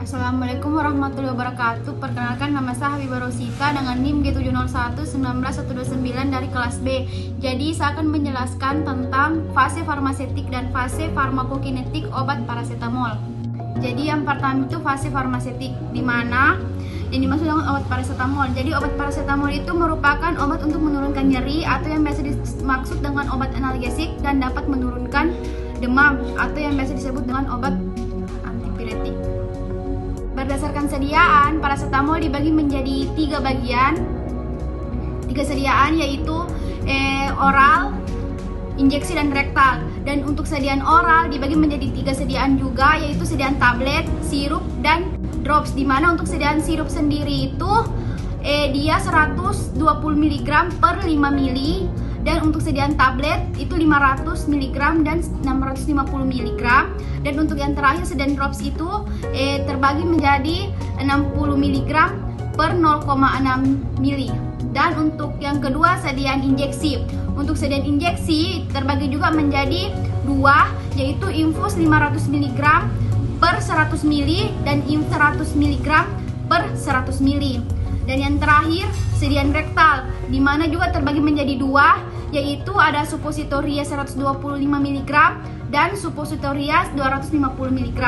Assalamualaikum warahmatullahi wabarakatuh. Perkenalkan, nama saya Habibah Rosita dengan NIM G701-19129 dari kelas B. Jadi saya akan menjelaskan tentang fase farmasetik dan fase farmakokinetik obat parasetamol. Jadi yang pertama itu fase farmasetik, di mana yang dimaksud dengan obat parasetamol. Jadi obat parasetamol itu merupakan obat untuk menurunkan nyeri atau yang biasa dimaksud dengan obat analgesik dan dapat menurunkan demam atau yang biasa disebut dengan obat antipiretik. Berdasarkan sediaan, parasetamol dibagi menjadi tiga bagian. Tiga sediaan yaitu oral, injeksi, dan rektal. Dan untuk sediaan oral dibagi menjadi tiga sediaan juga, yaitu sediaan tablet, sirup, dan drops. Dimana untuk sediaan sirup sendiri itu dia 120 mg per 5 mili. Dan untuk sediaan tablet itu 500 mg dan 650 mg. Dan untuk yang terakhir sediaan drops itu terbagi menjadi 60 mg per 0,6 mili. Dan untuk yang kedua sediaan injeksi. Untuk sediaan injeksi terbagi juga menjadi dua, yaitu infus 500 mg per 100 mili dan infus 100 mg per 100 mili. Dan yang terakhir sediaan rektal, di mana juga terbagi menjadi dua, yaitu ada suppositoria 125 mg dan suppositoria 250 mg.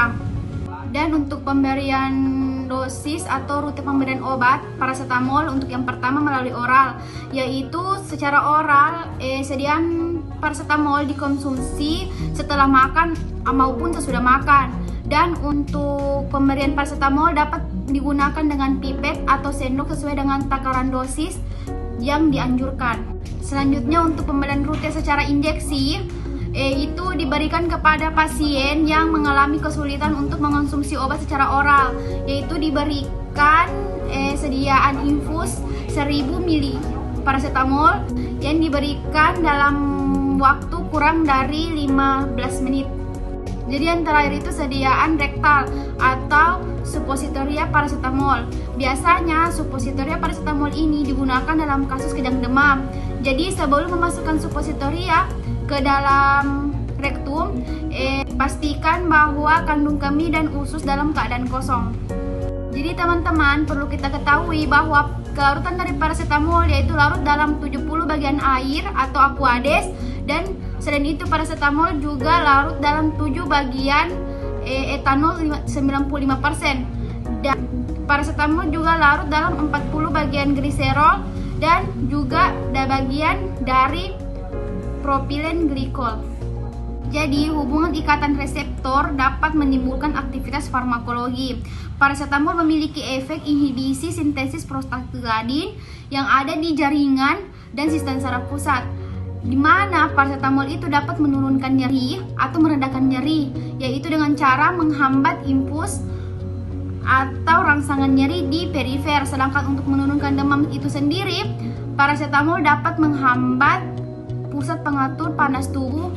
Dan untuk pemberian dosis atau rute pemberian obat parasetamol untuk yang pertama melalui oral, yaitu secara oral sediaan parasetamol dikonsumsi setelah makan maupun sesudah makan. Dan untuk pemberian parasetamol dapat digunakan dengan pipet atau sendok sesuai dengan takaran dosis yang dianjurkan. Selanjutnya untuk pemberian rute secara injeksi itu diberikan kepada pasien yang mengalami kesulitan untuk mengonsumsi obat secara oral, yaitu diberikan sediaan infus 1000 ml parasetamol yang diberikan dalam waktu kurang dari 15 menit. Jadi yang terakhir itu sediaan rektal atau suppositoria parasetamol. Biasanya suppositoria parasetamol ini digunakan dalam kasus kejang demam. Jadi sebelum memasukkan suppositoria ke dalam rektum, pastikan bahwa kandung kemih dan usus dalam keadaan kosong. Jadi teman-teman perlu kita ketahui bahwa kelarutan dari parasetamol yaitu larut dalam 70 bagian air atau aquades, dan selain itu parasetamol juga larut dalam 7 bagian etanol 95%. Dan parasetamol juga larut dalam 40 bagian gliserol dan juga ada bagian dari propilen glikol. Jadi hubungan ikatan reseptor dapat menimbulkan aktivitas farmakologi. Parasetamol memiliki efek inhibisi sintesis prostaglandin yang ada di jaringan dan sistem saraf pusat, di mana parasetamol itu dapat menurunkan nyeri atau meredakan nyeri, yaitu dengan cara menghambat impuls atau rangsangan nyeri di perifer. Sedangkan untuk menurunkan demam itu sendiri, parasetamol dapat menghambat pusat pengatur panas tubuh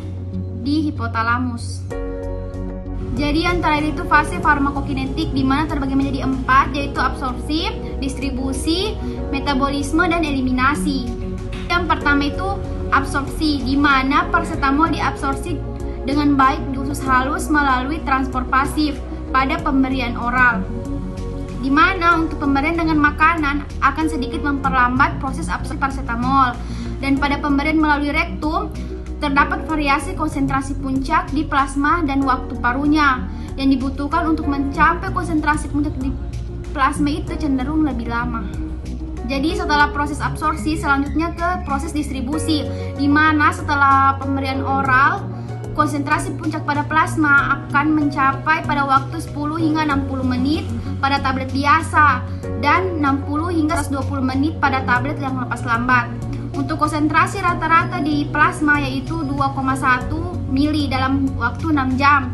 di hipotalamus. Jadi yang terakhir itu fase farmakokinetik, di mana terbagi menjadi 4, yaitu absorpsi, distribusi, metabolisme, dan eliminasi. Yang pertama itu absorpsi, di mana parasetamol diabsorpsi dengan baik di usus halus melalui transport pasif pada pemberian oral, di mana untuk pemberian dengan makanan akan sedikit memperlambat proses absorpsi parasetamol. Dan pada pemberian melalui rektum terdapat variasi konsentrasi puncak di plasma dan waktu parunya yang dibutuhkan untuk mencapai konsentrasi puncak di plasma itu cenderung lebih lama. Jadi setelah proses absorpsi, selanjutnya ke proses distribusi, di mana setelah pemberian oral, konsentrasi puncak pada plasma akan mencapai pada waktu 10 hingga 60 menit pada tablet biasa dan 60 hingga 120 menit pada tablet yang lepas lambat. Untuk konsentrasi rata-rata di plasma yaitu 2,1 mili dalam waktu 6 jam.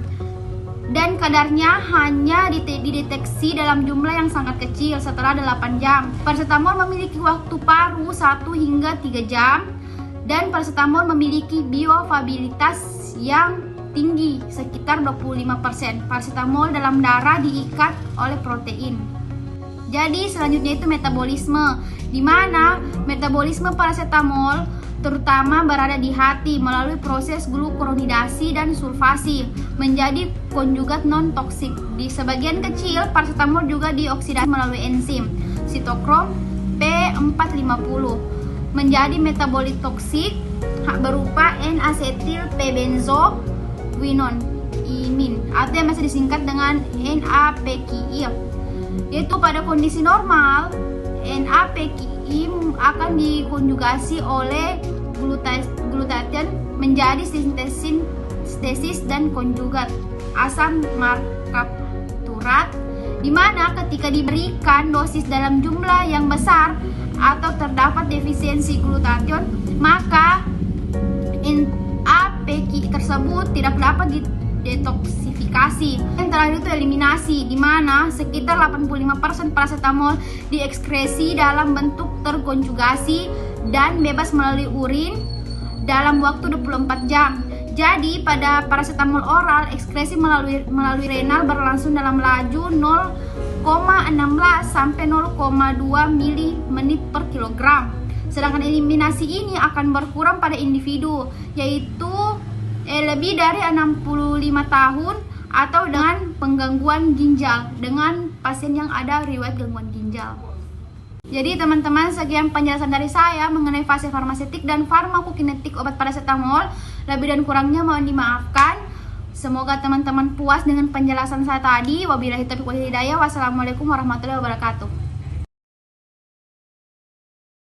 Dan kadarnya hanya dideteksi dalam jumlah yang sangat kecil setelah 8 jam. Parasetamol memiliki waktu paru 1 hingga 3 jam. Dan parasetamol memiliki bioavailabilitas yang tinggi, sekitar 25%. Parasetamol dalam darah diikat oleh protein. Jadi selanjutnya itu metabolisme, di mana metabolisme parasetamol terutama berada di hati melalui proses glukuronidasi dan sulfasi menjadi konjugat non-toksik. Di sebagian kecil, paracetamol juga dioksidasi melalui enzim sitokrom P450 menjadi metabolit toksik berupa N-asetil P-benzoquinonimin atau yang masih disingkat dengan NAPQI. Yaitu pada kondisi normal, NAPQI akan dikonjugasi oleh glutathione menjadi sintesis dan konjugat asam markapturat, di mana ketika diberikan dosis dalam jumlah yang besar atau terdapat defisiensi glutathione, maka NAPQI tersebut tidak dapat detoksifikasi. Yang terakhir itu eliminasi, di mana sekitar 85% paracetamol diekskresi dalam bentuk terkonjugasi dan bebas melalui urin dalam waktu 24 jam. Jadi pada paracetamol oral, ekskresi melalui renal berlangsung dalam laju 0,16 sampai 0,2 mili/menit per kilogram. Sedangkan eliminasi ini akan berkurang pada individu, yaitu lebih dari 65 tahun atau dengan penggangguan ginjal, dengan pasien yang ada riwayat gangguan ginjal. Jadi teman-teman, sekian penjelasan dari saya mengenai fase farmasetik dan farmakokinetik obat paracetamol. Lebih dan kurangnya mohon dimaafkan. Semoga teman-teman puas dengan penjelasan saya tadi. Wabillahi taufiq wal hidayah. Wassalamualaikum warahmatullahi wabarakatuh.